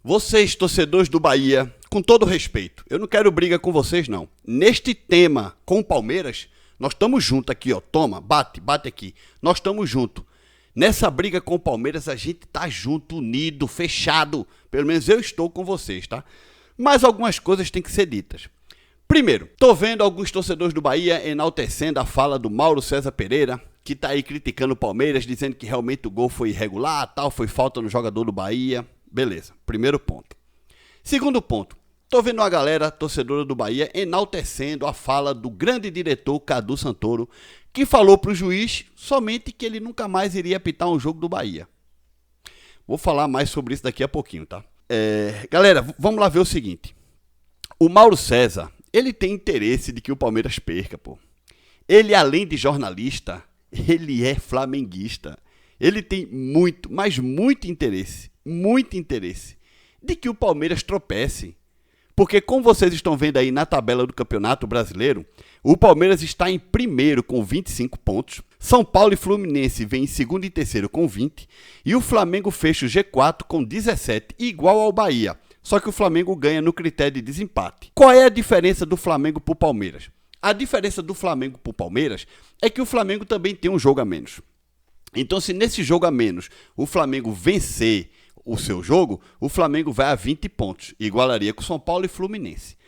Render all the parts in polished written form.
Vocês, torcedores do Bahia, com todo respeito, eu não quero briga com vocês, não. Neste tema com o Palmeiras, nós estamos juntos aqui, ó. Toma, bate aqui. Nós estamos juntos. Nessa briga com o Palmeiras, a gente tá junto, unido, fechado. Pelo menos eu estou com vocês, tá? Mas algumas coisas têm que ser ditas. Primeiro, tô vendo alguns torcedores do Bahia enaltecendo a fala do Mauro César Pereira, que tá aí criticando o Palmeiras, dizendo que realmente o gol foi irregular, tal, foi falta no jogador do Bahia. Beleza, primeiro ponto. Segundo ponto, tô vendo uma galera torcedora do Bahia enaltecendo a fala do grande diretor Cadu Santoro, que falou pro juiz somente que ele nunca mais iria apitar um jogo do Bahia. Vou falar mais sobre isso daqui a pouquinho, tá? Galera, vamos lá ver o seguinte. O Mauro César, ele tem interesse de que o Palmeiras perca, pô. Ele, além de jornalista, ele é flamenguista. Ele tem muito, mas muito interesse de que o Palmeiras tropece. Porque, como vocês estão vendo aí na tabela do Campeonato Brasileiro, o Palmeiras está em primeiro com 25 pontos, São Paulo e Fluminense vêm em segundo e terceiro com 20, e o Flamengo fecha o G4 com 17, igual ao Bahia, só que o Flamengo ganha no critério de desempate. Qual é a diferença do Flamengo para o Palmeiras? A diferença do Flamengo para o Palmeiras é que o Flamengo também tem um jogo a menos. Então, se nesse jogo a menos o Flamengo vencer o seu jogo, o Flamengo vai a 20 pontos, igualaria com São Paulo e Fluminense.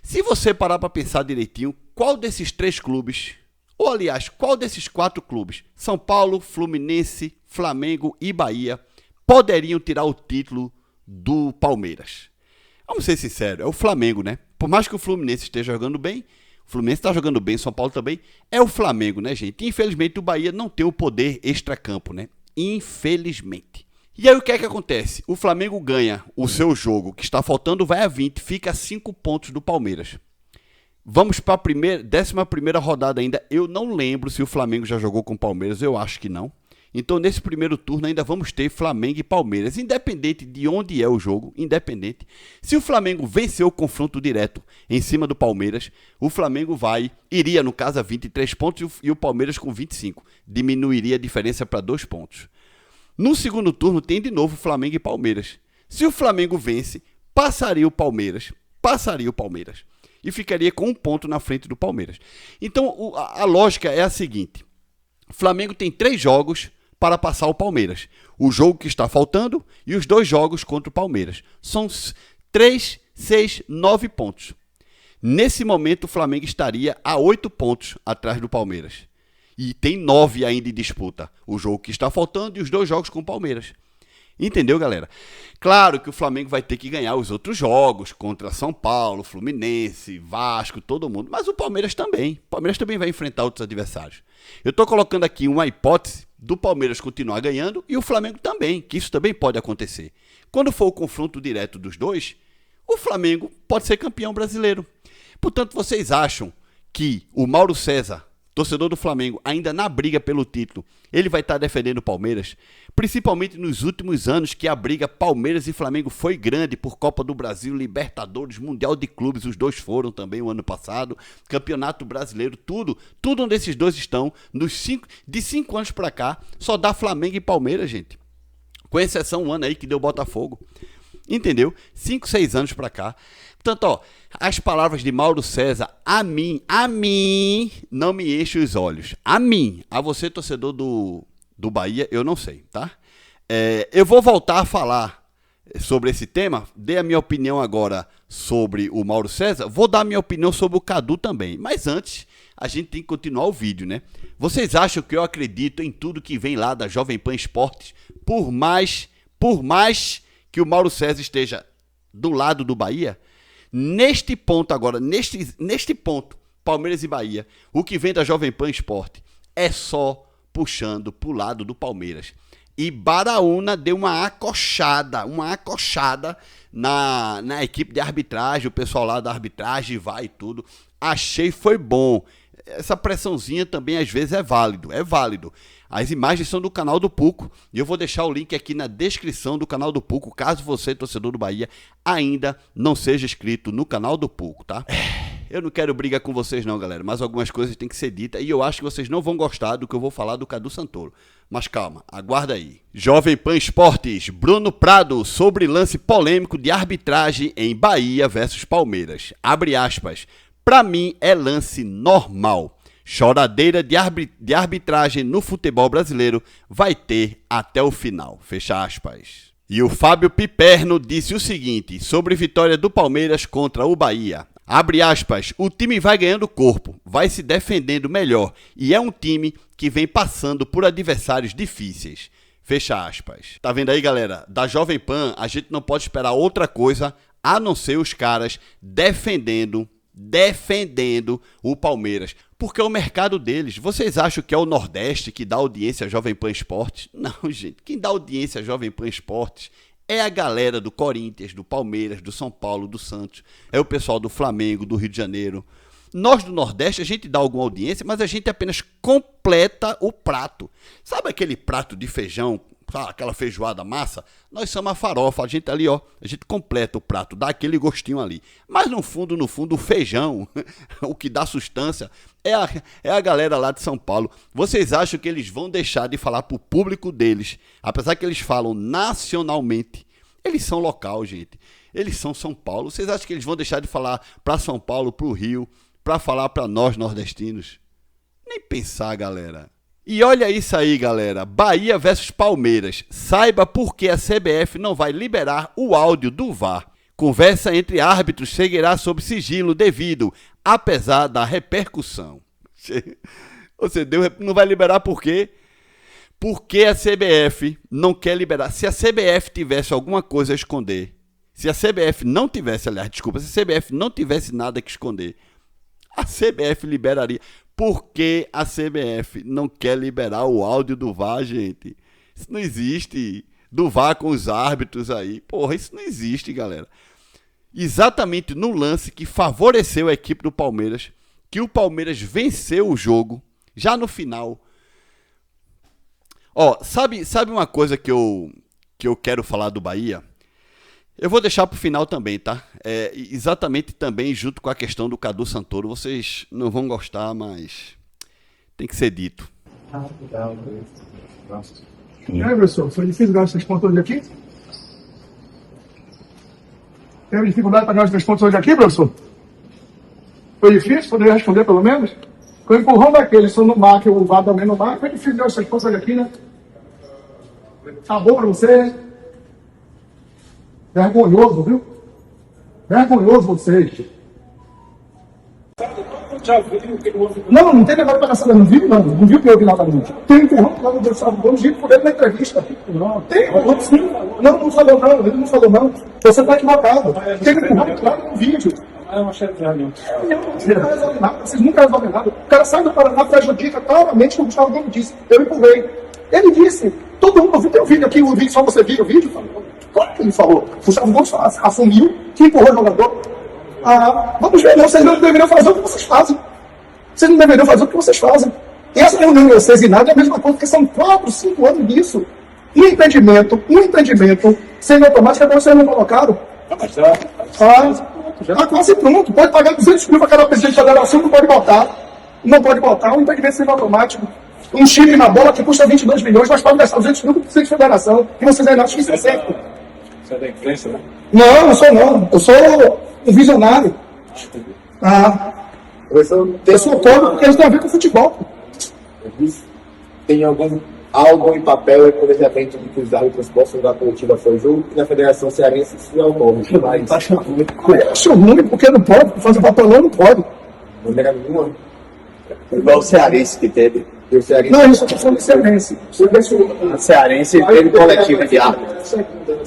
Se você parar para pensar direitinho, qual desses três clubes, ou aliás, qual desses quatro clubes, São Paulo, Fluminense, Flamengo e Bahia, poderiam tirar o título do Palmeiras? Vamos ser sinceros, é o Flamengo, né? Por mais que o Fluminense esteja jogando bem, o Fluminense está jogando bem, São Paulo também, é o Flamengo, né, gente? Infelizmente o Bahia não tem o poder extracampo, né? Infelizmente. E aí o que é que acontece? O Flamengo ganha o seu jogo, que está faltando, vai a 20, fica a 5 pontos do Palmeiras. Vamos para a 11ª rodada ainda. Eu não lembro se o Flamengo já jogou com o Palmeiras, eu acho que não. Então nesse primeiro turno ainda vamos ter Flamengo e Palmeiras, independente de onde é o jogo, independente. Se o Flamengo vencer o confronto direto em cima do Palmeiras, o Flamengo iria no caso a 23 pontos e o Palmeiras com 25. Diminuiria a diferença para 2 pontos. No segundo turno tem de novo Flamengo e Palmeiras. Se o Flamengo vence, passaria o Palmeiras e ficaria com 1 ponto na frente do Palmeiras. Então a lógica é a seguinte: o Flamengo tem 3 jogos para passar o Palmeiras. O jogo que está faltando e os 2 jogos contra o Palmeiras. São 3, 6, 9 pontos. Nesse momento o Flamengo estaria a 8 pontos atrás do Palmeiras. E tem 9 ainda em disputa. O jogo que está faltando e os 2 jogos com o Palmeiras. Entendeu, galera? Claro que o Flamengo vai ter que ganhar os outros jogos contra São Paulo, Fluminense, Vasco, todo mundo. Mas o Palmeiras também. O Palmeiras também vai enfrentar outros adversários. Eu estou colocando aqui uma hipótese do Palmeiras continuar ganhando e o Flamengo também, que isso também pode acontecer. Quando for o confronto direto dos dois, o Flamengo pode ser campeão brasileiro. Portanto, vocês acham que o Mauro César, torcedor do Flamengo, ainda na briga pelo título, ele vai estar defendendo o Palmeiras? Principalmente nos últimos anos que a briga Palmeiras e Flamengo foi grande por Copa do Brasil, Libertadores, Mundial de Clubes, os dois foram também o ano passado, Campeonato Brasileiro, tudo onde esses dois estão, de 5 anos para cá, só dá Flamengo e Palmeiras, gente. Com exceção um ano aí que deu Botafogo. Entendeu? 5, 6 anos para cá. Portanto, ó, as palavras de Mauro César, a mim, não me enche os olhos. A você, torcedor do Bahia, eu não sei, tá? Eu vou voltar a falar sobre esse tema, dei a minha opinião agora sobre o Mauro César, vou dar a minha opinião sobre o Cadu também. Mas antes, a gente tem que continuar o vídeo, né? Vocês acham que eu acredito em tudo que vem lá da Jovem Pan Esportes, por mais que o Mauro César esteja do lado do Bahia? Neste ponto agora, neste ponto, Palmeiras e Bahia, o que vem da Jovem Pan Esporte é só puxando pro lado do Palmeiras. E Baraúna deu uma acochada na equipe de arbitragem, o pessoal lá da arbitragem vai e tudo. Achei foi bom. Essa pressãozinha também às vezes é válido. As imagens são do canal do Puco e eu vou deixar o link aqui na descrição do canal do Puco, caso você, torcedor do Bahia, ainda não seja inscrito no canal do Puco, tá? Eu não quero briga com vocês não, galera, mas algumas coisas têm que ser ditas e eu acho que vocês não vão gostar do que eu vou falar do Cadu Santoro. Mas calma, aguarda aí. Jovem Pan Esportes, Bruno Prado, sobre lance polêmico de arbitragem em Bahia versus Palmeiras. Abre aspas. Pra mim é lance normal. Choradeira de arbitragem no futebol brasileiro vai ter até o final. Fecha aspas. E o Fábio Piperno disse o seguinte sobre vitória do Palmeiras contra o Bahia. Abre aspas, o time vai ganhando corpo, vai se defendendo melhor e é um time que vem passando por adversários difíceis. Fecha aspas. Tá vendo aí, galera? Da Jovem Pan, a gente não pode esperar outra coisa a não ser os caras defendendo o Palmeiras. Porque é o mercado deles. Vocês acham que é o Nordeste que dá audiência à Jovem Pan Esportes? Não, gente. Quem dá audiência à Jovem Pan Esportes é a galera do Corinthians, do Palmeiras, do São Paulo, do Santos. É o pessoal do Flamengo, do Rio de Janeiro. Nós do Nordeste, a gente dá alguma audiência, mas a gente apenas completa o prato. Sabe aquele prato de feijão, aquela feijoada massa? Nós somos a farofa, a gente ali, ó, a gente completa o prato, dá aquele gostinho ali. Mas no fundo, o feijão, o que dá sustância, é a galera lá de São Paulo. Vocês acham que eles vão deixar de falar pro público deles, apesar que eles falam nacionalmente, eles são local, gente. Eles são São Paulo. Vocês acham que eles vão deixar de falar para São Paulo, pro Rio, para falar para nós nordestinos? Nem pensar, galera. E olha isso aí, galera. Bahia versus Palmeiras. Saiba por que a CBF não vai liberar o áudio do VAR. Conversa entre árbitros seguirá sob sigilo devido, apesar da repercussão. Você não vai liberar por quê? Porque a CBF não quer liberar. Se a CBF tivesse alguma coisa a esconder, se a CBF não tivesse, aliás, desculpa, se a CBF não tivesse nada que esconder, a CBF liberaria. Por que a CBF não quer liberar o áudio do VAR, gente? Isso não existe. Do VAR com os árbitros aí. Porra, isso não existe, galera. Exatamente no lance que favoreceu a equipe do Palmeiras, que o Palmeiras venceu o jogo, já no final. Ó, sabe uma coisa que eu quero falar do Bahia? Eu vou deixar pro final também, tá? Exatamente também junto com a questão do Cadu Santoro. Vocês não vão gostar, mas tem que ser dito. E aí, professor, foi difícil ganhar os 3 pontos hoje aqui? Teve dificuldade para ganhar os 3 pontos hoje aqui, professor? Foi difícil? Poderia responder pelo menos? Com o empurrão daquele, só no mar, que o VAR também no mar, foi difícil ganhar os 3 pontos hoje aqui, né? Tá bom pra você? Vergonhoso, viu? Vergonhoso vocês. Não tem negócio de palhaçada, não viu? Não viu o que eu vi lá também. Tem empurrão lá no Gustavo Gomes, Gil, por dentro da entrevista. Não, tem empurrão sim. Não falou não, ele não falou não. Você está equivocado. Tem empurrão claro no vídeo. Vocês nunca resolvem nada. O cara sai do Paraná, prejudica claramente o que o Gustavo Gomes disse. Eu empurrei. Ele disse, todo mundo ouviu, tem um vídeo aqui, o vídeo, só você viu o vídeo? Claro que ele falou. O Gustavo Gomes assumiu que empurrou o jogador. Vamos ver, não, vocês não deveriam fazer o que vocês fazem. Vocês não deveriam fazer o que vocês fazem. E essa reunião de vocês e nada é a mesma coisa, porque são 4, 5 anos disso. Um entendimento, sendo automático, agora vocês não colocaram. Quase pronto. Pode pagar 200 mil para cada presidente da federação, não pode botar. Não pode botar. Um entendimento sendo automático. Um chip na bola que custa 22 milhões, mas pode gastar 200 mil para o presidente da federação. E vocês ainda acham que isso é certo. Você é da imprensa, né? Não sou não. Eu sou um visionário. Eu sou todo porque eles têm a ver com futebol. Tem algo em papel e planejamento de que os árbitros possam dar coletiva ao jogo e na Federação Cearense se é o nome. Mas acho ruim porque não pode, fazer papelão não pode. De maneira nenhuma. Igual o Cearense que teve. Não, isso é questão de Cearense. O Cearense teve coletiva de árbitros. Você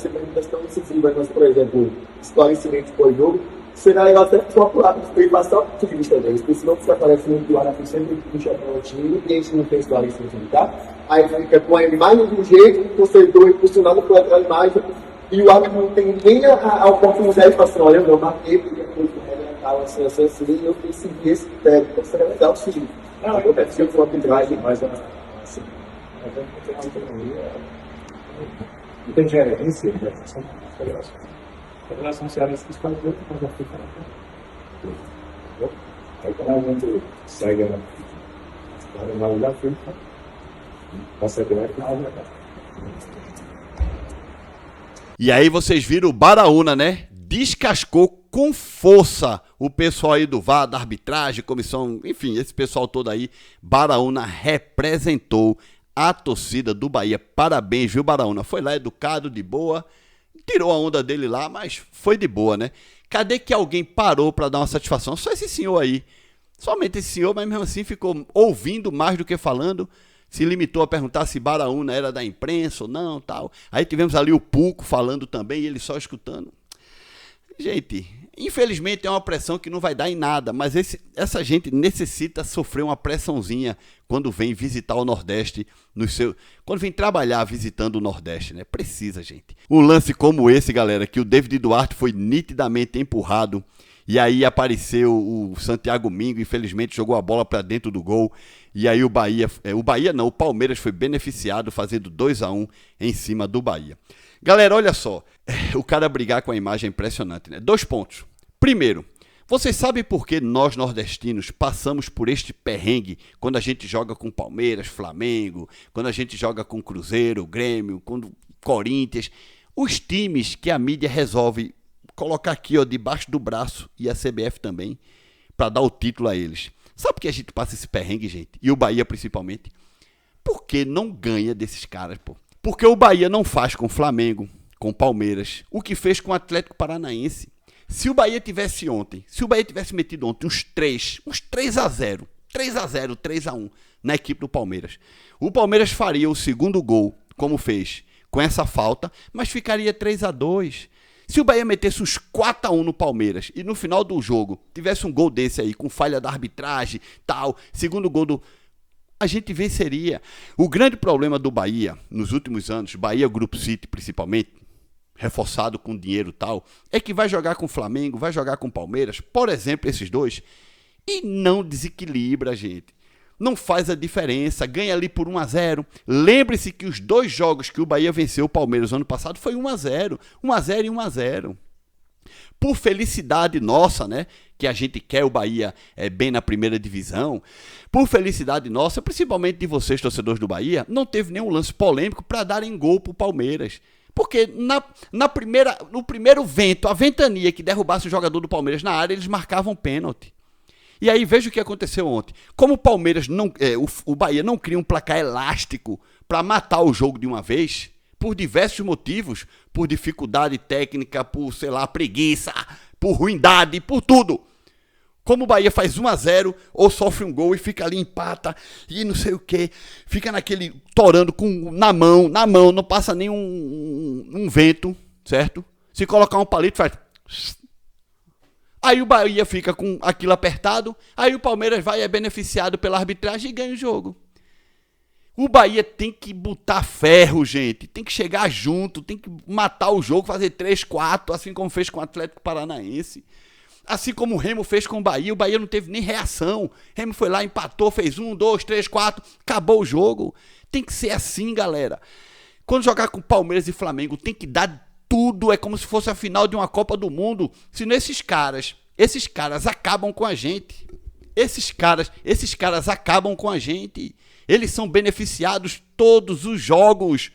pergunta questão decisiva, mas, por exemplo, esclarecimento por jogo, será legal até procurar e passar o ponto de vista deles, porque senão você aparece muito do árbitro sempre puxa para o time e a gente não tem esclarecimento, tá? Aí fica com a imagem de um jeito, o torcedor impulsionado por aquela imagem, e o árbitro não tem nem a oportunidade de falar assim, olha, eu marquei, porque eu tal, assim, eu tenho que seguir esse critério, então seria legal sim. Não, acontece que eu vou arbitragem, mas assim, não tem gerência, a Federação Cearense que escolhe outro, mas já fica. Aí quando a gente segue na realidade da FIFA, você vai final. E aí vocês viram o Baraúna, né? Descascou com força o pessoal aí do VAR, da arbitragem, comissão, enfim, esse pessoal todo aí. Baraúna representou a torcida do Bahia. Parabéns, viu, Baraúna? Foi lá educado, de boa, tirou a onda dele lá, mas foi de boa, né? Cadê que alguém parou para dar uma satisfação? Só esse senhor aí. Somente esse senhor, mas mesmo assim ficou ouvindo mais do que falando. Se limitou a perguntar se Baraúna era da imprensa ou não, tal. Aí tivemos ali o Puco falando também e ele só escutando. Gente, infelizmente é uma pressão que não vai dar em nada, mas essa gente necessita sofrer uma pressãozinha quando vem visitar o Nordeste, quando vem trabalhar visitando o Nordeste, né? Precisa, gente. Um lance como esse, galera, que o David Duarte foi nitidamente empurrado, e aí apareceu o Santiago Mingo, infelizmente jogou a bola para dentro do gol, e aí o Palmeiras foi beneficiado fazendo 2-1 em cima do Bahia. Galera, olha só, o cara brigar com a imagem é impressionante, né? 2 pontos. Primeiro, vocês sabem por que nós nordestinos passamos por este perrengue quando a gente joga com Palmeiras, Flamengo, quando a gente joga com Cruzeiro, Grêmio, com Corinthians, os times que a mídia resolve colocar aqui, ó, debaixo do braço, e a CBF também, para dar o título a eles. Sabe por que a gente passa esse perrengue, gente? E o Bahia principalmente? Porque não ganha desses caras, pô. Porque o Bahia não faz com o Flamengo, com o Palmeiras, o que fez com o Atlético Paranaense. Se o Bahia tivesse metido ontem uns 3-0, 3-0, 3-1 na equipe do Palmeiras, o Palmeiras faria o segundo gol, como fez, com essa falta, mas ficaria 3-2. Se o Bahia metesse uns 4-1 no Palmeiras e no final do jogo tivesse um gol desse aí, com falha da arbitragem, tal, segundo gol a gente venceria. O grande problema do Bahia, nos últimos anos, Bahia Grupo City principalmente, reforçado com dinheiro e tal, é que vai jogar com o Flamengo, vai jogar com o Palmeiras, por exemplo, esses dois, e não desequilibra, gente. Não faz a diferença, ganha ali por 1-0. Lembre-se que os 2 jogos que o Bahia venceu o Palmeiras no ano passado foi 1-0. 1-0 e 1-0. Por felicidade nossa, né, que a gente quer o Bahia bem na primeira divisão, por felicidade nossa, principalmente de vocês, torcedores do Bahia, não teve nenhum lance polêmico para darem gol pro Palmeiras. Porque no primeiro vento, a ventania que derrubasse o jogador do Palmeiras na área, eles marcavam pênalti. E aí veja o que aconteceu ontem. Como o Palmeiras o Bahia não cria um placar elástico para matar o jogo de uma vez, por diversos motivos, por dificuldade técnica, por, sei lá, preguiça, por ruindade, por tudo. Como o Bahia faz 1-0, ou sofre um gol e fica ali, empata, e não sei o que, fica naquele, torando na mão, não passa nem um vento, certo? Se colocar um palito, faz... Aí o Bahia fica com aquilo apertado, aí o Palmeiras é beneficiado pela arbitragem e ganha o jogo. O Bahia tem que botar ferro, gente, tem que chegar junto, tem que matar o jogo, fazer 3-4, assim como fez com o Atlético Paranaense. Assim como o Remo fez com o Bahia não teve nem reação. Remo foi lá, empatou, fez 1, 2, 3, 4, acabou o jogo. Tem que ser assim, galera. Quando jogar com Palmeiras e Flamengo, tem que dar tudo, é como se fosse a final de uma Copa do Mundo. Senão esses caras acabam com a gente. Esses caras acabam com a gente. Eles são beneficiados todos os jogos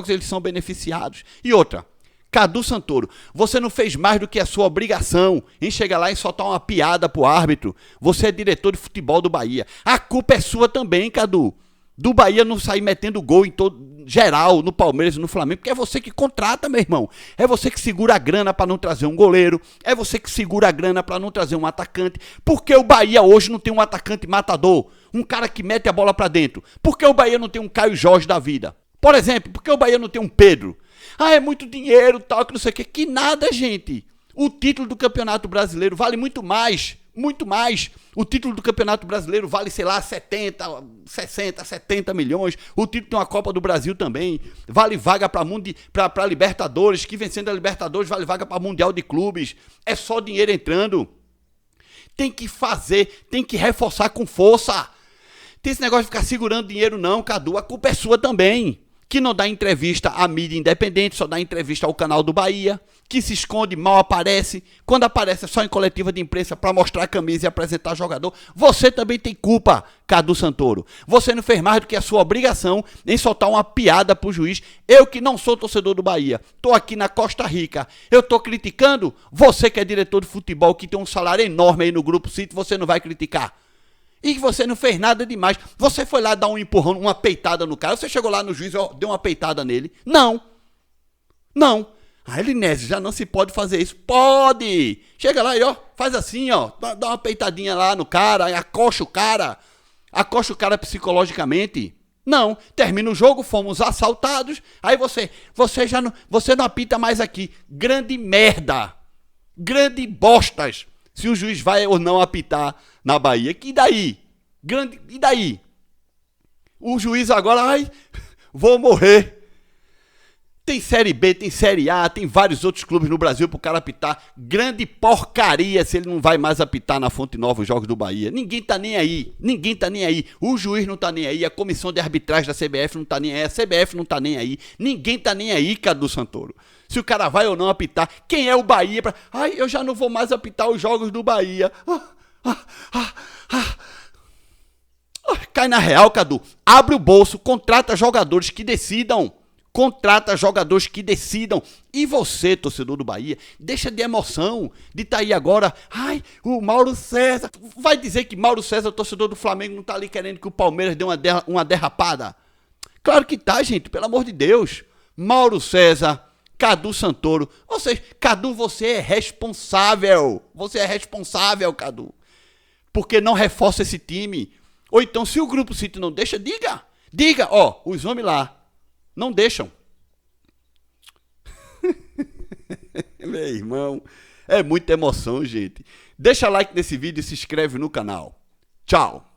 eles são beneficiados. E outra, Cadu Santoro, você não fez mais do que a sua obrigação em chegar lá e soltar uma piada pro árbitro. Você é diretor de futebol do Bahia. A culpa é sua também, Cadu. Do Bahia não sair metendo gol em todo geral, no Palmeiras e no Flamengo, porque é você que contrata, meu irmão. É você que segura a grana para não trazer um goleiro, é você que segura a grana para não trazer um atacante. Por que o Bahia hoje não tem um atacante matador? Um cara que mete a bola para dentro? Por que o Bahia não tem um Caio Jorge da vida? Por exemplo, por que o Bahia não tem um Pedro? Ah, é muito dinheiro, tal, que não sei o quê. Que nada, gente. O título do Campeonato Brasileiro vale muito mais. Muito mais. O título do Campeonato Brasileiro vale, sei lá, 70, 60, 70 milhões. O título de uma Copa do Brasil também. Vale vaga para Libertadores, que vencendo a Libertadores vale vaga para Mundial de Clubes. É só dinheiro entrando. Tem que fazer, tem que reforçar com força. Tem esse negócio de ficar segurando dinheiro não, Cadu. A culpa é sua também. que não dá entrevista à mídia independente, só dá entrevista ao canal do Bahia, que se esconde, mal aparece, quando aparece é só em coletiva de imprensa para mostrar a camisa e apresentar jogador. Você também tem culpa, Cadu Santoro. Você não fez mais do que a sua obrigação em soltar uma piada pro juiz. Eu que não sou torcedor do Bahia, tô aqui na Costa Rica, eu tô criticando, você que é diretor de futebol, que tem um salário enorme aí no Grupo City, você não vai criticar. E que você não fez nada demais. Você foi lá dar um empurrão, uma peitada no cara. Você chegou lá no juiz e deu uma peitada nele. Não. Não. Ah, Elinésio, já não se pode fazer isso. Pode. Chega lá e ó, faz assim, ó. Dá uma peitadinha lá no cara, acocha o cara. Acocha o cara psicologicamente. Não. Termina o jogo, fomos assaltados. Aí você não apita mais aqui. Grande merda. Grande bostas. Se o juiz vai ou não apitar na Bahia. E daí? E daí? O juiz agora, ai, vou morrer. Tem Série B, tem Série A, tem vários outros clubes no Brasil pro cara apitar. Grande porcaria se ele não vai mais apitar na Fonte Nova os jogos do Bahia. Ninguém tá nem aí. Ninguém tá nem aí. O juiz não tá nem aí. A comissão de arbitragem da CBF não tá nem aí. A CBF não tá nem aí. Ninguém tá nem aí, Cadu Santoro. Se o cara vai ou não apitar. Quem é o Bahia pra... Ai, eu já não vou mais apitar os jogos do Bahia. Cai na real, Cadu. Abre o bolso, contrata jogadores que decidam. Contrata jogadores que decidam. E você, torcedor do Bahia, deixa de emoção de estar aí agora. Ai, o Mauro César. Vai dizer que Mauro César, torcedor do Flamengo, não tá ali querendo que o Palmeiras dê uma derrapada? Claro que tá, gente, pelo amor de Deus. Mauro César, Cadu Santoro. Ou seja, Cadu, você é responsável. Você é responsável, Cadu. Porque não reforça esse time. Ou então, se o Grupo City não deixa, diga. Diga, ó, os homens lá não deixam. Meu irmão, é muita emoção, gente. Deixa like nesse vídeo e se inscreve no canal. Tchau.